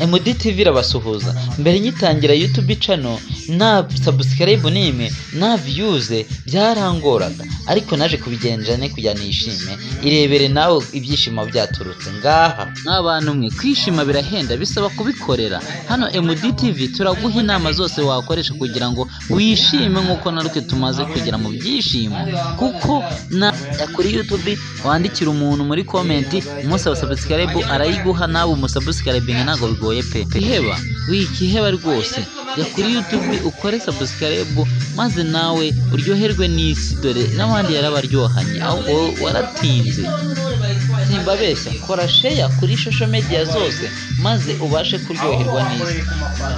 MDTV irabasuhuza. Mbere nyitangira YouTube channel na subscribe n'imwe na views byarangoraga, ariko naje kubigenja ne kujya nishime. Irebere nawe ibyishimo byaturutse ngaha. N'abantu mwe kwishima birahenda, bisaba kubikorera. Hano MDTV turaguha inama zose wakoresha kugira ngo wishime nkuko naruke tumaze kugera mu byishimo, kuko na kuri YouTube wandikira umuntu muri comment umusaba subscribe arayiguha, nawe umusubscribe ntago bigoye pe. Kwiheba wikiheba rwose, ya kuri YouTube ukore subscribe maze nawe uryoherwe n'isi, dore n'abandi yarabaryohanye aho waratinze. Simbabeshya, kora share kuri social media zose maze ubashe kuryoherwa n'isi,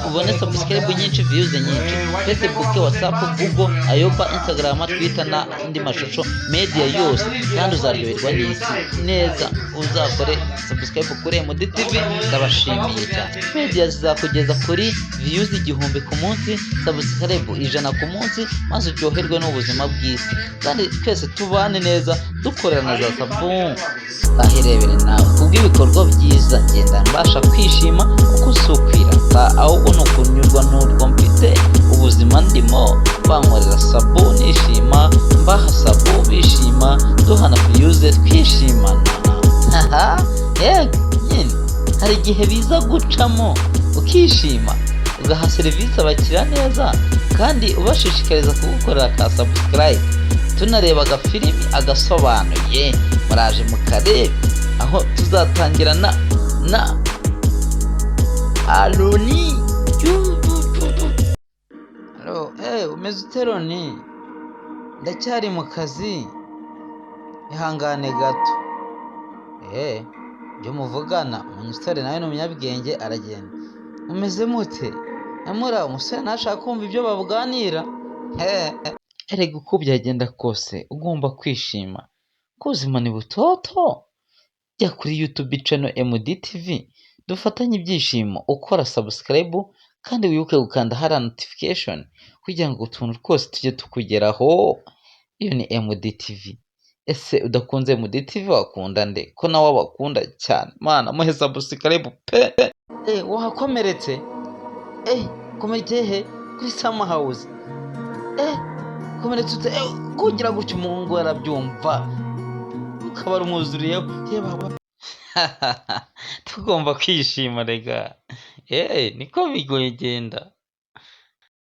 ubone subscribe nyinshi, views nyinshi, Facebook, WhatsApp, Google, Ayoba, Instagram, Twitter na indi mashusho media yose, kandi uzaryoherwa n'isi neza. Uzakore subscribe kuri MDTV, ndabashimiye cyane. Media zizakugeza kuri views 1000 ku munsi, subscribe 100 ku munsi, maze uryoherwe n'ubuzima bw'isi, kandi twese tubane neza dukorana za sabun. Ahirebere nawe kubw'ibikorwa byiza ngenda mbasha kwishima, kuko usukwirata ahubwo no kunyurwa n'urwo mfite ubuzima ndimo. Bankorera sabun nishima, mbaha sabun bishima, duhana views twishimana. Haha, nyine hari igihe biza gucamo ukishima, ugaha serivisi abakira neza, kandi ubashishikariza kugukorera ka subscribe. Tunarebaga filimi agasobanuye, muraje mukarebe aho tuzatangira na Aloni. Hello, umeze uteroni? Ndacyari mu kazi, ihangane gato. Byo muvugana umusore nawe n'umunyabwenge aragenda. Umeze mute? Amura umusore nashaka kumva ibyo bavuganira. Erega uko byagenda kose ugomba kwishima, kuzima ni butoto. Jya kuri YouTube channel MDTV dufatanye ibyishimo, ukora subscribe kandi wibuke gukanda hara notification kugira ngo utuntu twose tujye tukugeraho. Iyo ni MDTV. Ese udakunze MDTV wakunda nde? Ko nawe abakunda cyane mana, muhe subscribe pe. Wakomeretse? Komeretse he? Kuri Sama House? Komeretse ute? Kugira gutyo umuhungu yarabyumva ukabara umwuzuriyeho. Tugomba kwishima rega. Niko bigoye genda.